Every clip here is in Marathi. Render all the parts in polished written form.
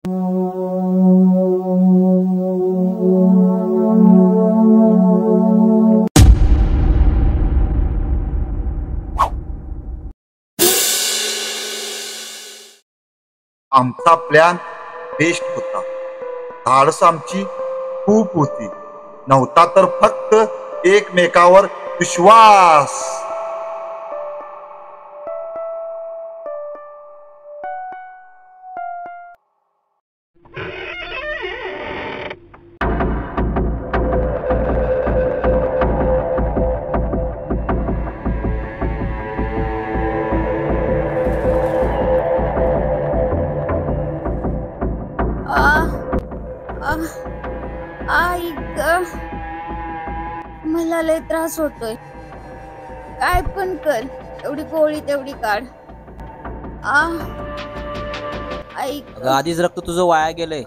आमचा प्लॅन बेस्ट होता. धाडस आमची खूप होती. नव्हता तर फक्त एकमेकावर विश्वास. मला लय त्रास होतोय. काय पण कर, एवढी गोळी तेवढी काढ. अगं आधीच रक्त तुझं वाया गेलंय.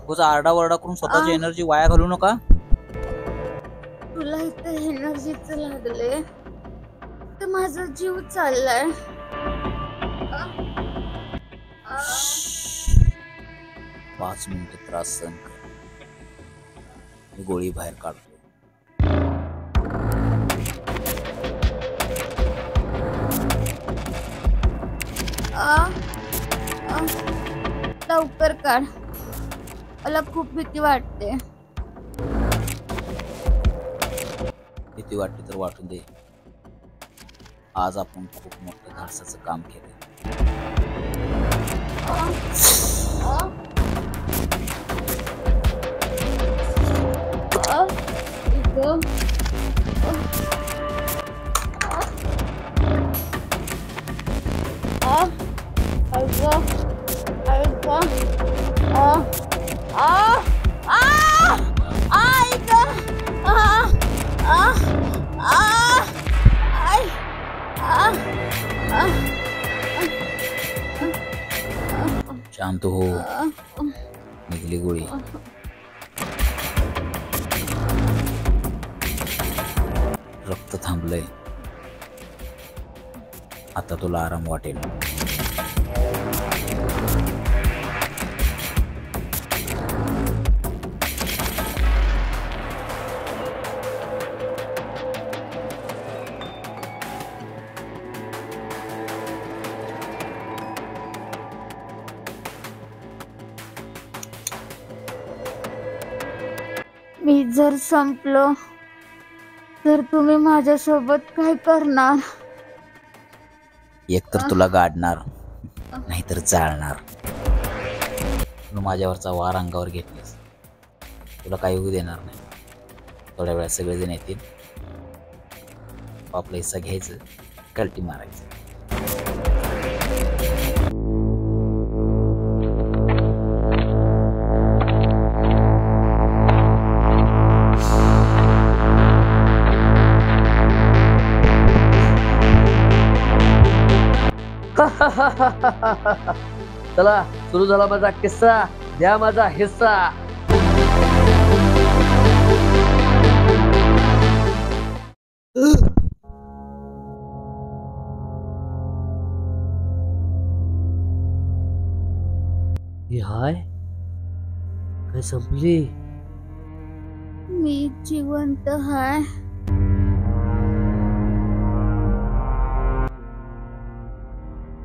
तुझा आरडाओरडा करून स्वतःची एनर्जी वाया घालू नका. तुला इथं एनर्जीच लागले तर माझा जीव चाललाय. 5 मिनिट त्रास सहन कर. मी गोळी बाहेर काढतो. लवकर काढ, मला खूप भीती वाटते. भीती वाटते तर वाटू दे. आज आपण खूप मोठं धाडसाचं काम केलं. शांत हो. निघली गोळी. रक्त थांबलंय. आता तुला आराम वाटेल. मी जर संपलो तर तुम्ही माझ्यासोबत काय करणार? एकतर तुला गाडणार, नाहीतर जाळणार. तू माझ्यावरचा वार अंगावर घेतलीस. तुला काही होऊ देणार नाही. थोड्या वेळात सगळेजण येतील. आपला हिस्सा घ्यायचं, कल्टी मारायचं. चला सुरू झाला माझा किस्सा. द्या माझा हिस्सा. हाय काय संपली? मी जिवंत हाय.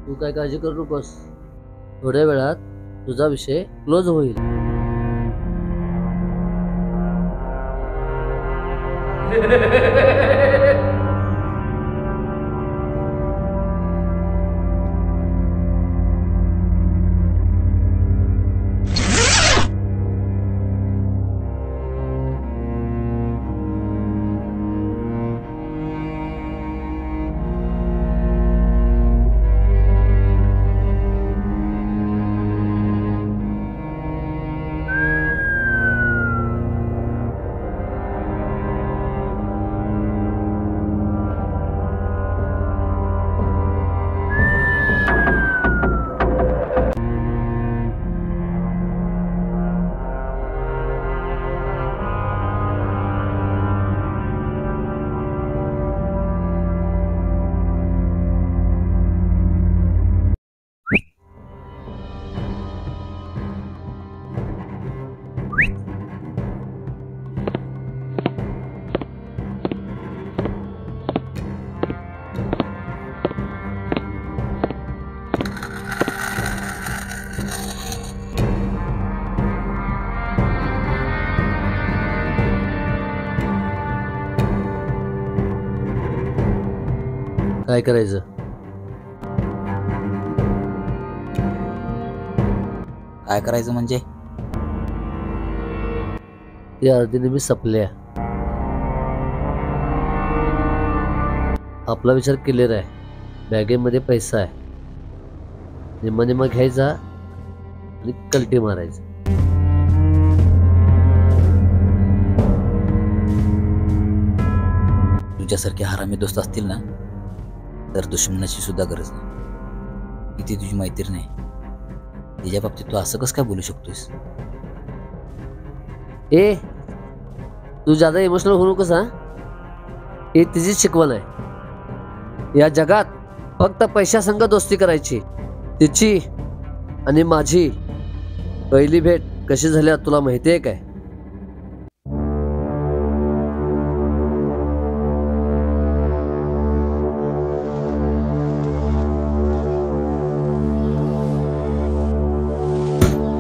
तू काय काळजी करू नकोस. थोड्या वेळात तुझा विषय क्लोज होईल. काय करायचं? काय करायचं म्हणजे? ते अर्धीने मी सपल्या. आपला विचार क्लिअर आहे. बॅगेमध्ये पैसा आहे. निम्मा निम्मा घ्यायचा आणि कलटी मारायचं. तुझ्यासारखे हरामी दोस्त असतील ना तर दुश्मनाची सुद्धा गरज नाही. किती तुझी मैत्रीण आहे, तिच्या बाबतीत तू असं कसं काय बोलू शकतोस? ए, तू ज्यादा इमोशनल होऊ नकोस हा. ही तिचीच शिकवण आहे. या जगात फक्त पैशासंग दोस्ती करायची. तिची आणि माझी पहिली भेट कशी झाली तुला माहिती आहे काय?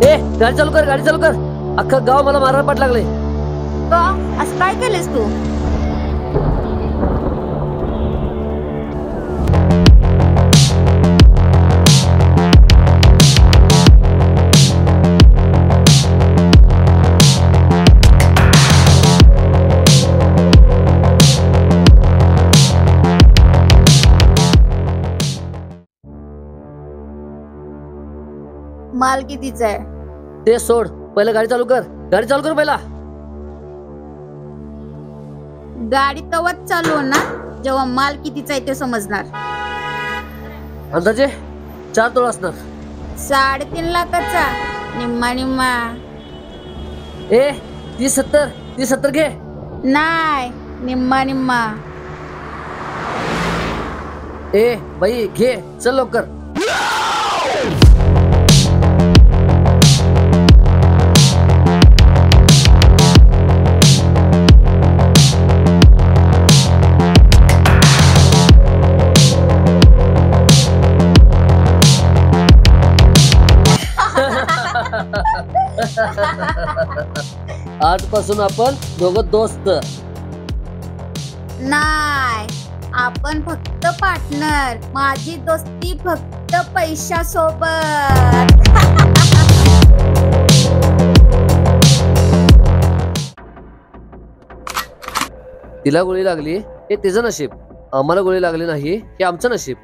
ए, गाडी चालू कर, गाडी चालू कर. अख्खं गाव मला मारायला पाठ लागले. का असं काय केलेस तू? माल कितीचा आहे? ते सोड, पहिला गाडी चालू कर. गाडी चालू कर पहिला. गाडी तवाच चालू होणार जेव्हा माल कितीचा आहे ते समजणार. अंदाजे 4 तोळा असणार. 3.5 लाखाचा निम्मा निम्मा. ए, 30-70 घे. नाही, निम्मा निम्मा. ए बाई घे, चल लवकर. आजपासून आपण दोघं दोस्त नाही, आपण फक्त पार्टनर. माझी दोस्ती फक्त पैशासोबत. तिला गोळी लागली हे तिचं नशीब, आम्हाला गोळी लागली नाही हे आमचं नशीब.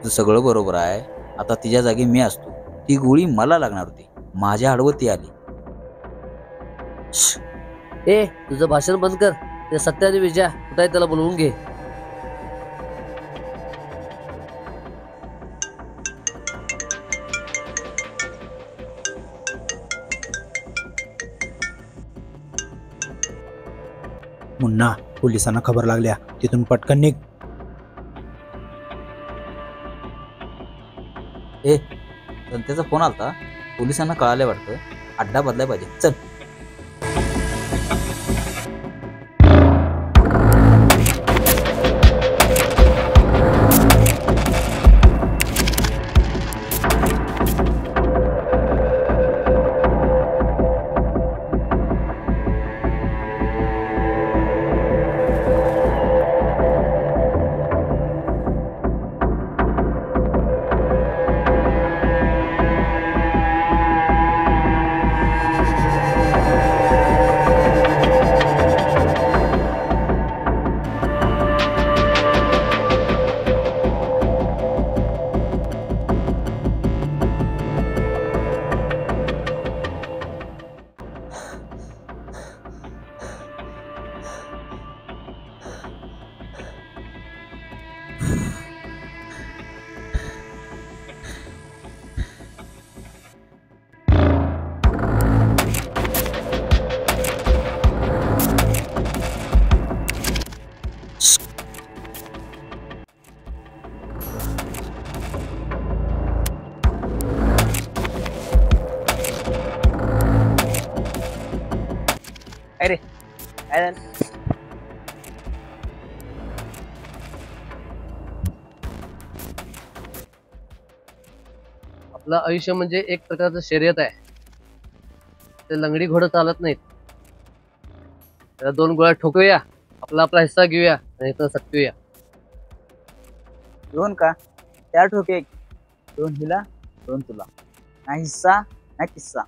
तुझं सगळं बरोबर आहे. आता तिच्या जागी मी असतो, ती गोळी मला लागणार होती. माझ्या आडवं ती आली. ए, तुझं भाषण बंद कर. ते सत्य आणि विजया कुठे आहे त्याला बोलवून घे. मुन्ना, पोलिसांना खबर लागल्या, तिथून पटकन निघ. ए, संत्याचा फोन आलता, पोलिसांना कळाले वाटतं. अड्डा बदलाय पाहिजे. चल. अरे काय झालं? आपलं आयुष्य म्हणजे एक प्रकारचं शर्यत आहे. ते लंगडी घोडं चालत नाहीत. त्याला 2 गोळ्या ठोकूया, आपला हिस्सा घेऊया आणि इथं सटकूया. दोन का? त्या ठोके, दोन हिला, दोन तुला. ना हिस्सा ना किस्सा.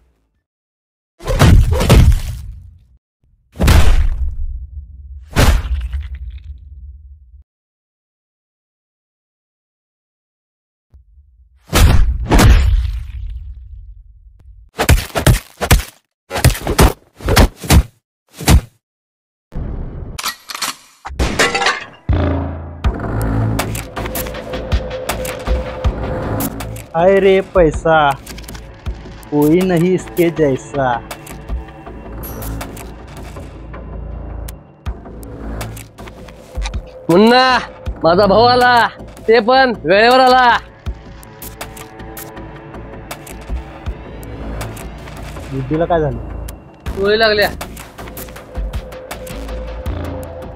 हाय रे पैसा, कोई नहीं इसके जैसा. मुन्ना, माझा भाऊ आला, ते पण वेळेवर आला. बुद्धीला काय झालं? गोळी लागल्या.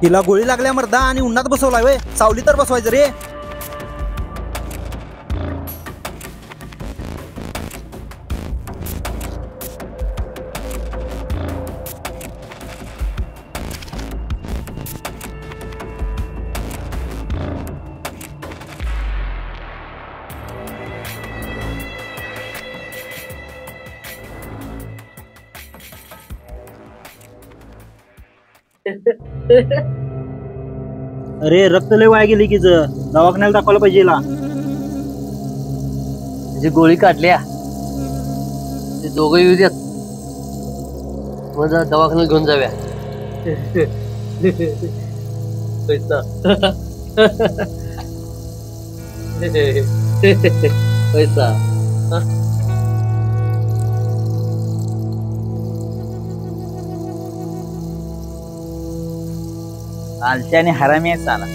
तिला गोळी लागल्या मर्दा आणि उन्हात बसवलाय वे. सावली तर बसवायचं रे. अरे रक्त लय वाया गेली की दवाखान्याला दाखवलं पाहिजे हिला. त्याची गोळी काढल्या. ते दोघं येऊ द्यात, मग दवाखान्यात घेऊन जाऊया. पैसा पैसा. लालची आणि हरामी आहे साला.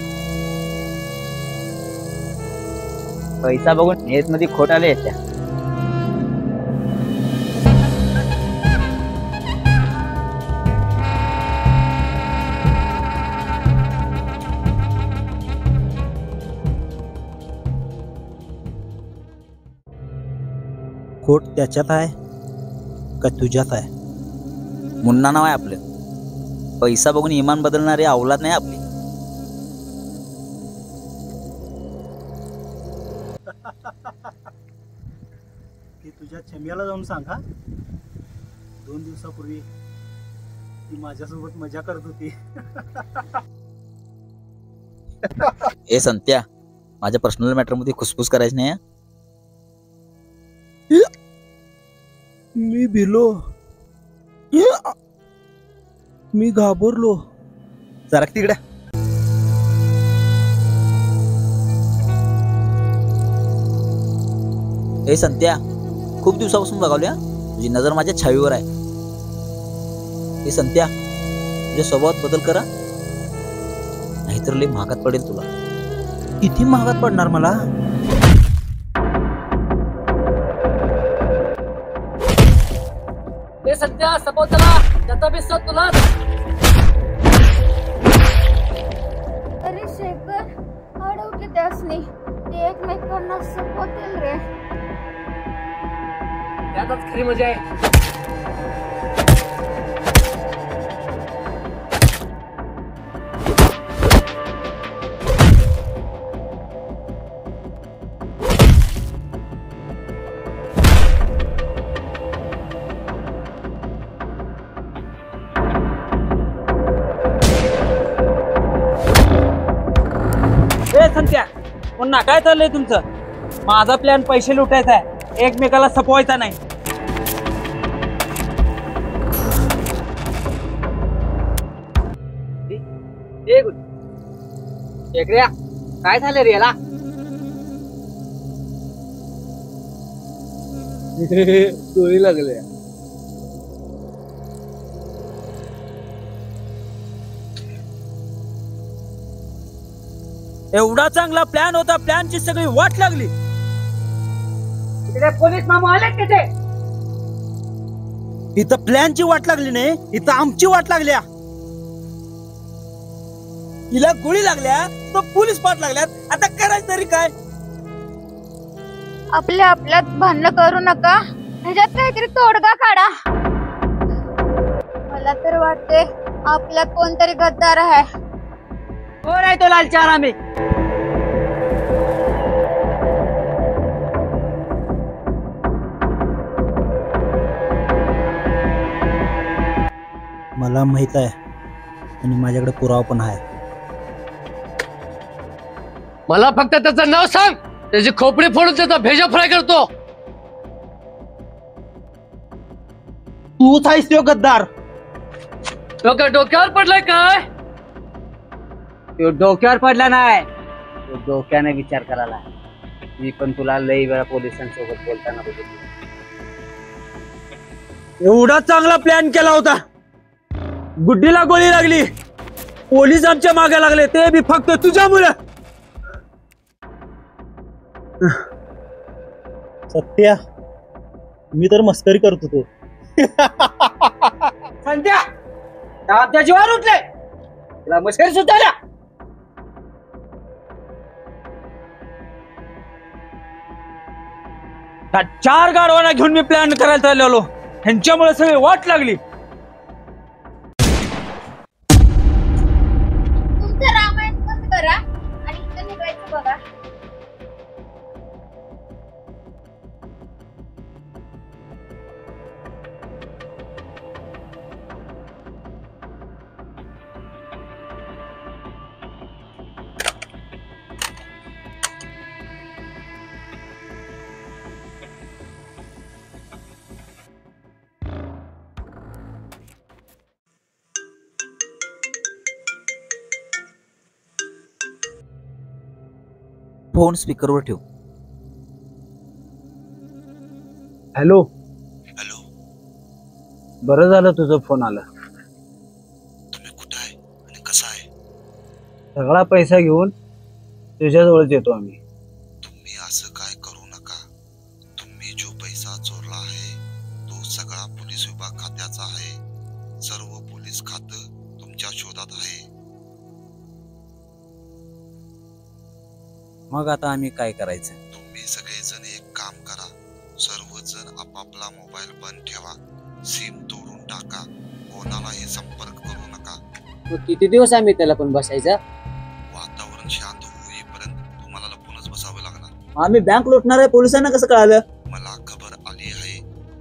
पैसा बघून नेत मध्ये खोट आले याच्या. खोट त्याच्यात आहे का तुझ्यात आहे? मुन्ना नाव आहे आपलं. पैसा बघून इमान बदलणारी अवलाद नाही आपली. ती तुझ्या छम्याला जाऊन सांग हा. 2 दिवसापूर्वी ती माझ्यासोबत मजा करत होती. ए संत्या, माझ्या पर्सनल मॅटर मध्ये खुसफुस करायची नाही. मी भिलो, मी घाबरलो. जरा तिकडे. ए संत्या, खूप दिवसापासून बघावल्या. तुझी नजर माझ्या छावीवर आहे. ए संत्या, तुझ्या स्वभावात बदल करा, नाहीतर लई महागात पडेल तुला. किती महागात पडणार मला? हे सध्या सपोज चला, त्याचा बिस्सा तुलाच. अरे शेखर, अडव की त्यासनी, ते एकमेकांना सपोतील रे. त्यातच खरी मजा आहे. संत्या, पुन्हा काय चाललंय तुमचं? माझा प्लॅन पैसे लुटायचा आहे, एकमेकाला सपवायचा नाही. काय झालं रे याला? गोळी लागल्या. एवढा चांगला प्लॅन होता, प्लॅनची सगळी वाट लागली. तिकडे पोलीस मामा आले तिथे. इथं प्लॅनची वाट लागली नाही, इथं आमची वाट लागल्या. हिला गोळी लागल्या तर पोलीस पाठ लागल्यात. आता करायचं तरी काय? आपल्या आपल्यात भांडण करू नका, ह्याच्यात काहीतरी तोडगा काढा. मला तर वाटते आपल्यात कोणतरी गद्दार आहे. कोण आहे तो लालचार? आम्ही मला माहित आहे आणि माझ्याकडे पुरावा पण आहे. मला फक्त त्याचं नाव सांग, त्याची खोपडी फोडून त्याचा भेजा फ्राय करतो. तूच आहेस तो गद्दार. डोक्यावर पडलाय काय? तो डोक्यावर पडला नाही, तो डोक्याने विचार करायला. मी पण तुला लई वेळा पोलिसांसोबत बोलताना बघितलं. एवढा चांगला प्लॅन केला होता, गुड्डीला गोळी लागली, पोलीस आमच्या मागे लागले, ते बी फक्त तुझ्यामुळे. सत्या, मी तर मस्करी करत होतो. संध्या आमच्या जीवावर उठले, तुला मस्करी सुद्धा. चार गाडवांना घेऊन मी प्लॅन करायला चाललेलो, ह्यांच्यामुळे सगळी वाट लागली. तुमचं रामायण बंद करा आणि इथं निघायचं बघा. फोन स्पीकरवर ठेव. हॅलो, हॅलो, बरं झालं तुझं फोन आला. तुम्ही कुठं आहे आणि कसा आहे? सगळा पैसा घेऊन तुझ्याजवळच येतो आम्ही. तुम्ही असं काय करू नका. तुम्ही जो पैसा चोरला आहे तो सगळा पोलीस विभाग खात्याचा आहे. सर्व पोलीस खातं तुमच्या शोधात आहे. मग आता आम्ही काय करायचं? तुम्ही सगळेजण एक काम करा. सर्वजण आपापला मोबाईल बंद ठेवा, सिम तोडून टाका, कोणालाही संपर्क करू नका. किती दिवस आम्ही त्याला पण बसायचं? वातावरण शांत होईपर्यंत तुम्हाला लपूनच बसावं लागणार. आम्ही बँक लुटणार आहे, पोलिसांना कसं कळालं? मला खबर आली आहे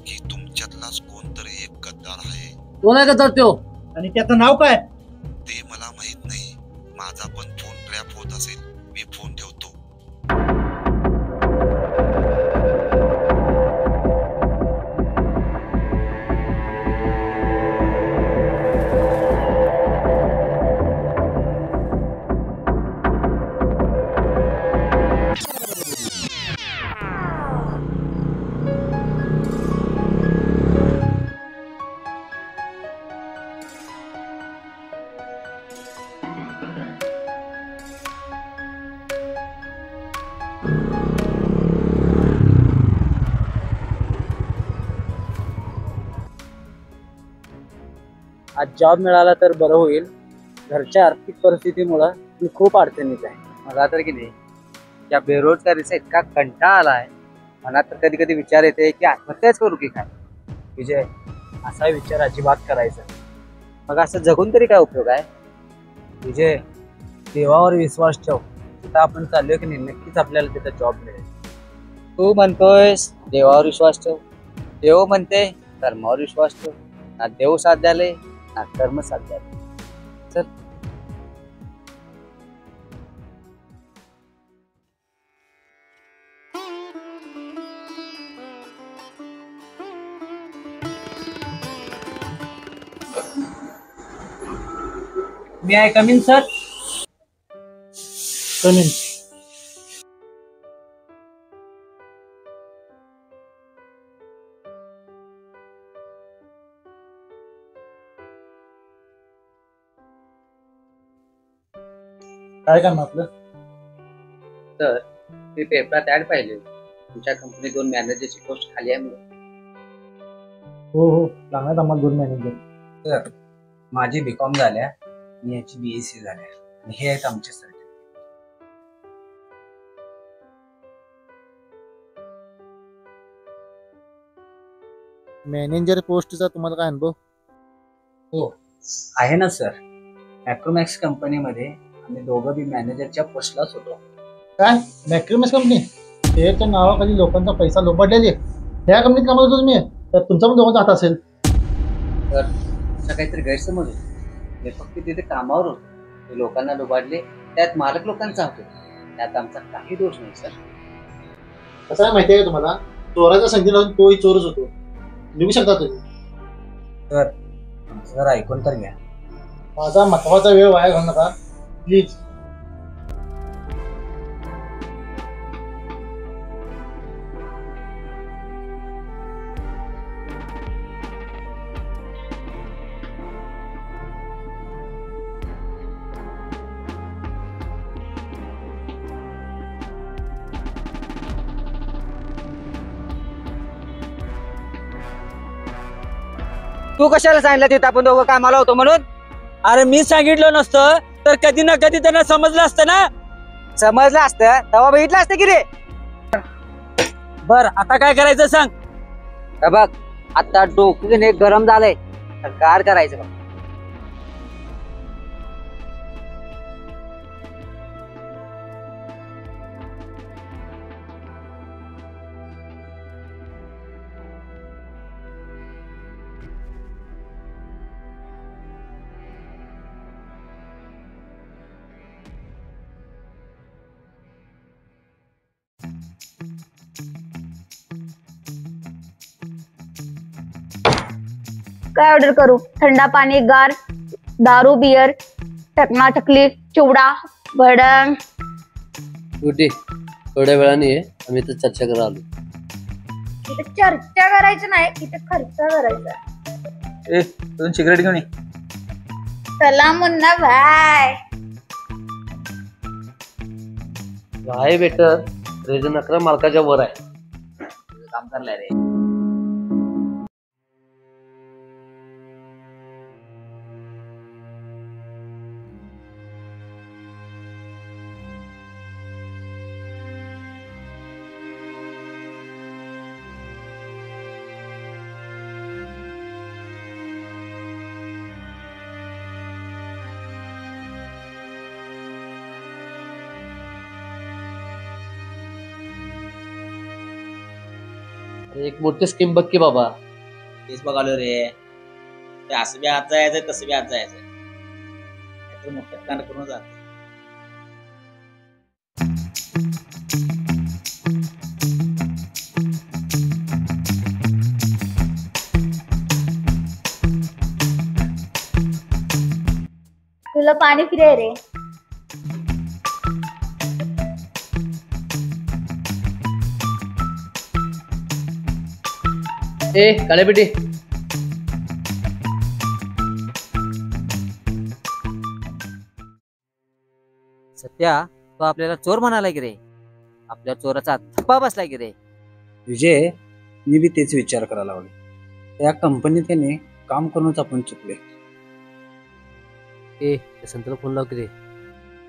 की तुमच्यातलाच कोणतरी एक गद्दार आहे. कोण आहे का तो? आणि त्याचं नाव काय? ते मला माहित नाही. माझा पण फोन ट्रॅप होत असेल. मी फोन ठेवतो. आज जॉब मिळाला तर बरं होईल. घरच्या आर्थिक परिस्थितीमुळं मी खूप अडचणीत आहे. मला तर की नाही या बेरोजगारीचा इतका कंटाळा आला आहे. मला तर कधी कधी विचार येते की आत्महत्याच करू की काय. विजय, असा विचार अजिबात करायचा. मग असं जगून तरी काय उपयोग आहे? विजय, देवावर विश्वास ठेव. तिथं आपण चाललोय की नाही नक्कीच आपल्याला तिथं जॉब मिळेल. तू म्हणतोयस देवावर विश्वास ठेव, देव म्हणते कर्मावर विश्वास ठेव. ना देव साथ द्याले ना कर्म साथ द्याले. चल. मी आय कमिंग सर? कमीन. काय काम आपलं? तर मी पेपरात ऍड पाहिले, तुमच्या कंपनीतून मॅनेजरची पोस्ट खाली आहे म्हणून. हो हो, लागणार आम्हाला 2 मॅनेजर. तर माझी बीकॉम झाल्या आणि याची BSc झाल्या आणि हे आहेत आमचे सर्टिफिकेट. मॅनेजर पोस्टचा तुम्हाला काय अनुभव? हो आहे ना सर. मॅक्रोमॅक्स कंपनीमध्ये आम्ही दोघं बी मॅनेजरच्या पोस्टलाच होतो. काय मॅक्रोमॅक्स कंपनी? त्याच्या नावाखाली लोकांचा पैसा लोबाडलेली. त्या कंपनीत कामाला होतो तुम्ही, तर तुमचा पण दोघांचा हात असेल. तर असा काहीतरी गैरसमज होतो. मी फक्त तिथे कामावर होतो, ते लोकांना लुबाडले, त्यात मालक लोकांचा होतो, त्यात आमचा काही दोष नाही सर. कसं आहे माहिती आहे का तुम्हाला, चोराच्या संगतीला तोही चोरच होतो. निघू शकता तुम्ही. सर जरा ऐकून तर घ्या. माझा महत्वाचा वेळ वाया घालू नका प्लीज. तू कशाला सांगितलं तिथं आपण दोघं कामाला होतो म्हणून? अरे मी सांगितलं नसतं तर कधी ना कधी त्यांना समजलं असतं ना. समजलं असतं तेव्हा बघितलं असतं की रे. बर आता काय करायचं सांग. हे बघ आता डोकं गरम झालंय, तर कार करायचं बघ. काय ऑर्डर करू? थंडा पाणी, गार, दारू, बियर, टकना टकली, चिवडा, भडंग. छोटी थोड्या वेळाने ये, आम्ही इथं चर्चा करायला आलो. इथे चर्चा करायची नाही, इथे खर्च करायचा. दोन सिगरेट घेऊन ये. चला मुन्ना भाई. आहे बेटर रेजन 11 मालकाच्या वर आहे. काम करलाय रे. एक मोठी स्कीम बघ की बाबा. तेच बघालो रे. ते असं बी आज जायचं तसं बी आज जायचं. काहीतरी मोठं प्लॅन करून जात. तुला पाणी फिराय रे. ए काळेपेटी सत्या तो आपल्याला चोर म्हणाला की रे. आपल्या चोराचा थप्पा बसला की रे. विजय, मी बी तेच विचार करायला लागलो. त्या कंपनीत त्याने काम करूनच आपण चुकले. ए संतला फोन लाव की रे.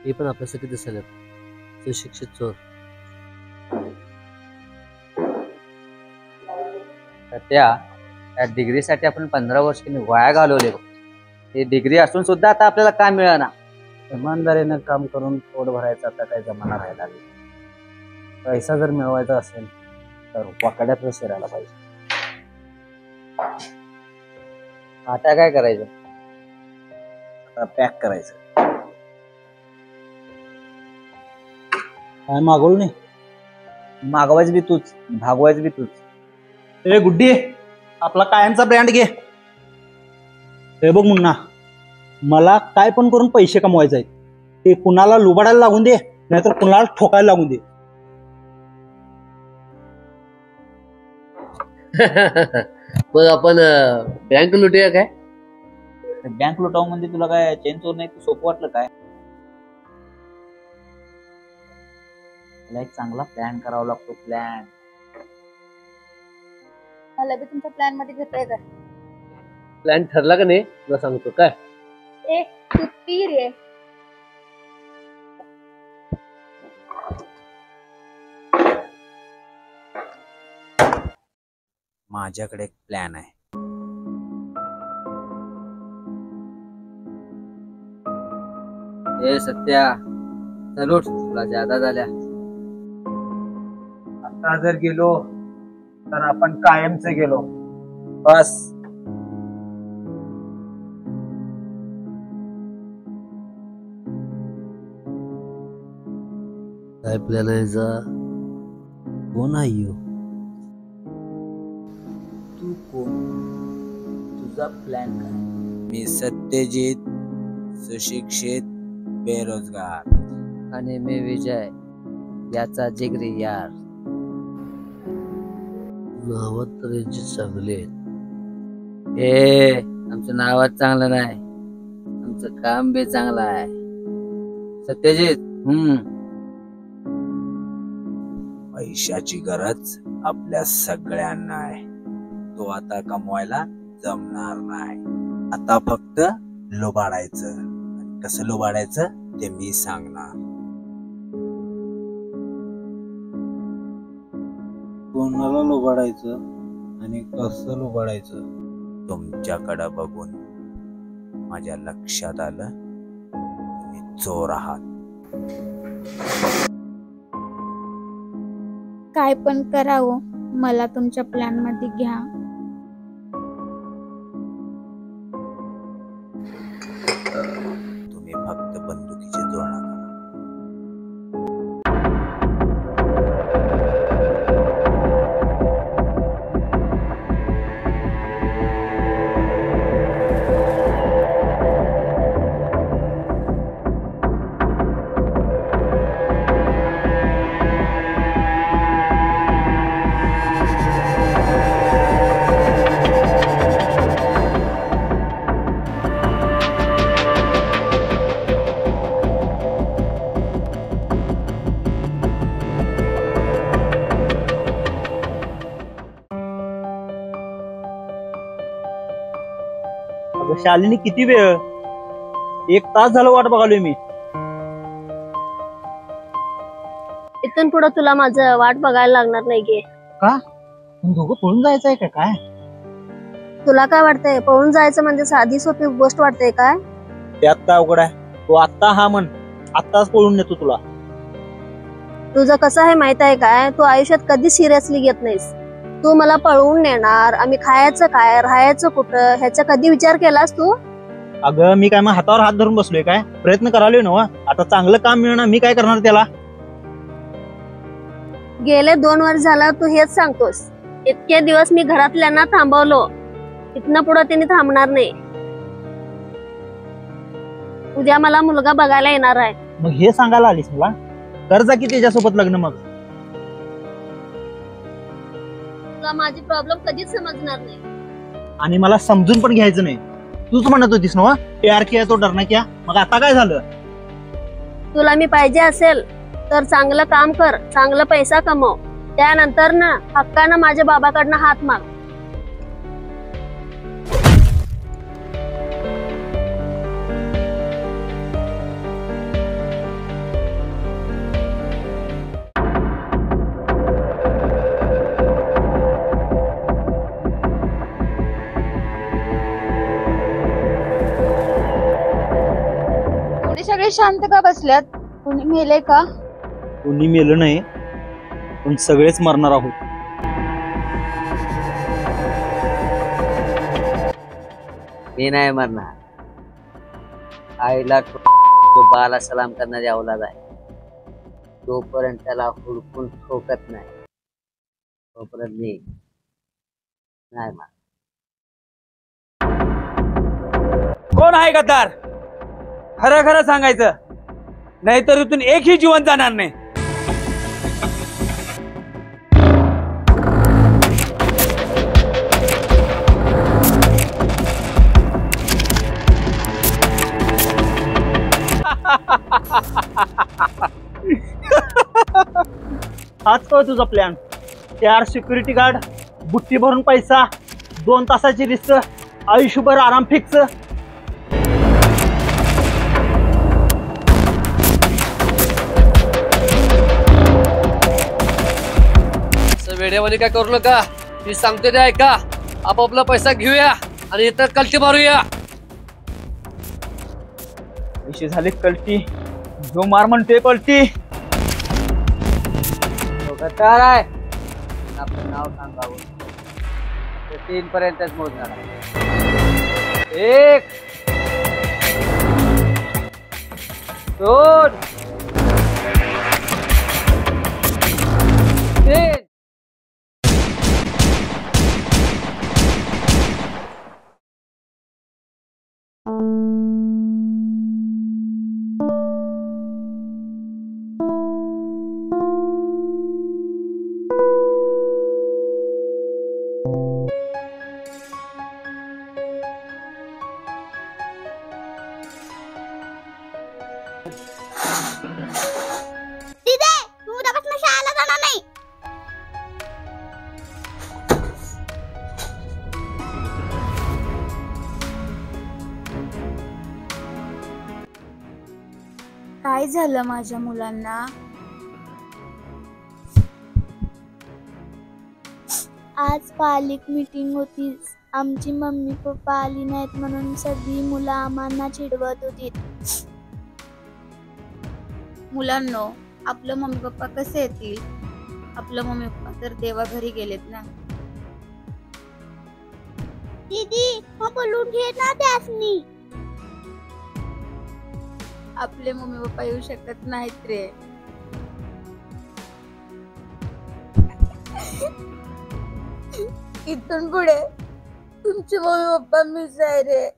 हे पण आपल्यासाठी दिसायला सुशिक्षित चोर. सत्या त्या डिग्रीसाठी आपण 15 वर्षांनी वाया घालवले. ही डिग्री असून सुद्धा आता आपल्याला काम मिळाना. इमानदारीनं काम करून पोट भरायचा आता काही जमाना राहिला नाही. पैसा जर मिळवायचा असेल तर वाकड्यात शिरायला पाहिजे. आता काय करायचं? आता पॅक करायचं. काय मागवलं नाही? मागवायचं बी तूच, भागवायचं बी तूच. ए गुड्डी, आपला कायमचा ब्रँड घे. हे बघ मुन्ना, मला काय पण करून पैसे कमवायचे आहेत. ते कुणाला लुबाडायला लागून दे, नाहीतर कुणाला ठोकायला लागून दे. मग आपण बँक लुटूया काय? बँक लुटावं म्हणजे तुला काय चेन चोर नाही सोपं वाटलं काय? तुला एक चांगला प्लॅन करावा लागतो. प्लॅन मला बी तुमच्या प्लॅन मध्ये घेतोय का? प्लॅन ठरला का नाही तुला सांगतो काय. ए तू पी रे. माझ्याकडे एक प्लॅन आहे. ए सत्या चल उठ, तुला ज्यादा झाल्या. आता जर गेलो तर आपण कायमचे गेलो. बस काय प्लॅन आहे जा? कोण आहे ह्यो? तू कोण? तुझा प्लॅन काय? मी सत्यजित, सुशिक्षित, बेरोजगार. आणि मी विजय, याचा जिगरी यार. नावात तर यांची चांगली आहेत. आमचं नावात चांगलं नाही, आमचं काम बी चांगलं आहे. सत्यजित, पैशाची गरज आपल्या सगळ्यांना आहे. तो आता कमवायला जमणार नाही. आता फक्त लुबाडायचं. आणि कसं लुबाडायचं ते मी सांगणार. कोणाला लुबाडायचं आणि कसं लुबाडायचं? तुमच्याकडे बघून माझ्या लक्षात आलं तुम्ही चोर आहात. काय पण करावं, मला तुमच्या प्लॅन मध्ये घ्या. तुम्ही फक्त बंदुकीची जुळणा करा. शालिनी किती वेळ? 1 तास झालं वाट बघालोय मी. इथून पुढे तुला माझं वाट बघायला लागणार नाही गे. का? दोघं पळून जायचंय का काय? तुला काय वाटतंय? पळून जायचं म्हणजे साधी सोपी गोष्ट वाटते काय? त्यात काय अवघड आहे? तू आत्ता हा म्हण, आत्ताच पळून नेतो तुला. तुझं कसं आहे माहित आहे काय? तू आयुष्यात कधी सिरियसली घेत नाहीस. तू मला पळवून नेणार, आम्ही खायचं काय, राहायचं कुठं, ह्याचा कधी विचार केलास तू? अगं मी काय मग हातावर हात धरून बसलोय काय? प्रयत्न करालोय ना. आता चांगलं काम मिळणार, मी काय करणार त्याला? गेले 2 वर्ष झालं तू हेच सांगतोस. इतके दिवस मी घरातल्यांना थांबवलो, इथनं पुढे त्यांनी थांबणार नाही. उद्या मला मुलगा बघायला येणार आहे. मग हे सांगायला आलीस मला? कर जा की त्याच्यासोबत लग्न. मग तुला माझी प्रॉब्लेम कधीच समजणार नाही. आणि मला समजून पण घ्यायचं नाही. तूच म्हणत होतीस ना प्यार किया तो डरना क्या. मग आता काय झालं? तुला मी पाहिजे असेल तर चांगलं काम कर, चांगलं पैसा कमव, त्यानंतर ना हक्कानं माझ्या बाबाकडनं हात माग. सगळे शांत का बसल्यात? कोणी मेले का? कोणी मेलं नाही, पण सगळेच मरणार आहोत. मी नाही मरणार. आईला तो बाला सलाम करणारी अवलाद आहे. जोपर्यंत त्याला हुडकून ठोकत नाही तोपर्यंत मी नाही मरणार. कोण आहे गद्दार? खरं खरं सांगायचं, नाहीतर इथून एकही जीवन जाणार नाही. हाच काय तुझा प्लॅन? 4 सिक्युरिटी गार्ड, बुट्टी भरून पैसा, 2 तासाची रिस्त, आयुष्यभर आराम फिक्स. वेड्यावानी काय करू नका. मी सांगते ते ऐका. आपापला पैसा घेऊया आणि इतर कल्टी मारूया. पैसे झाले कल्टी, जो मार म्हणते कल्टी. गद्दार आहे, आपलं नाव सांगावं. 3 पर्यंतच मोजणार आहे. 1 2 ए, दीदी तू उद्यापासून शाळेला जाणार नाही. काय झालं माझ्या मुलांना? आज पालिक मीटिंग होती. आमची मम्मी पप्पा आली नाहीत म्हणून सगळी मुलं आम्हाला चिडवत होती. मुलांनो, आपलं मम्मी पप्पा कसे येतील? आपलं मम्मी पप्पा तर देवा घरी गेलेत ना. दीदी मग बोलून घे ना त्यासनी. आपले मम्मी पप्पा येऊ शकत नाहीत रे. इथून पुढे तुमचे मम्मी पप्पा मीच आहे रे.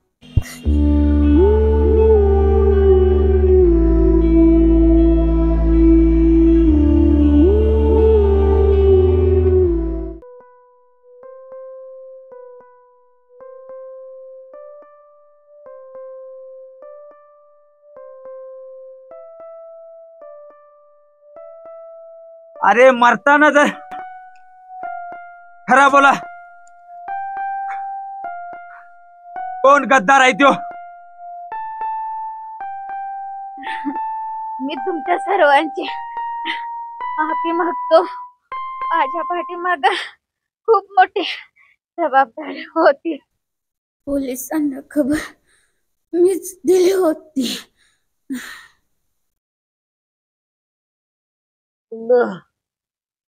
अरे मरताना जर खरा बोला, कोण गद्दार आहे त्यो? मी तुमच्या सर्वांची माफी मागतो. माझ्या पाठीमाग खूप मोठी जबाबदारी होती. पोलिसांना खबर मीच दिली होती.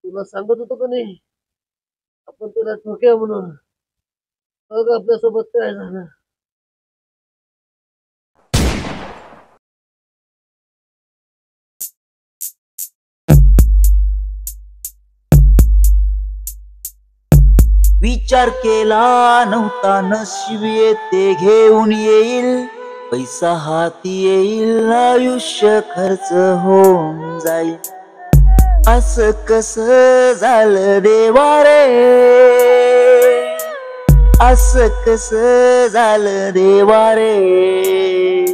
तुला सांगत होतो का नाही आपण त्याला ठोक्या म्हणून? बघ आपल्यासोबत काय झालं. विचार केला नव्हता नशीब येते घेऊन येईल, पैसा हाती येईल आयुष्य खर्च होऊन जाईल. असं कसं झालं देवा रे, असं कसं झालं देवा रे.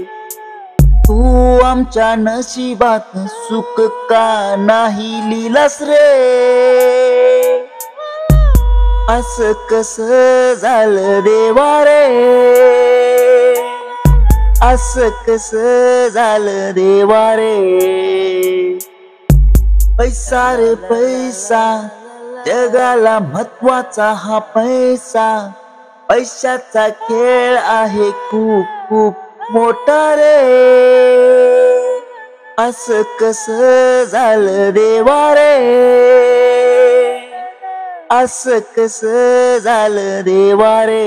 तू आमच्या नशिबात सुख का नाही लिहिलास रे. असं कसं झालं देवा रे, असं कसं झालं देवा रे. पैसा रे पैसा, जगाला महत्वाचा हा पैसा. पैशाचा खेळ आहे खूप खूप मोठा रे. असं कसं झालं देवा रे, असं कसं झालं देवा रे.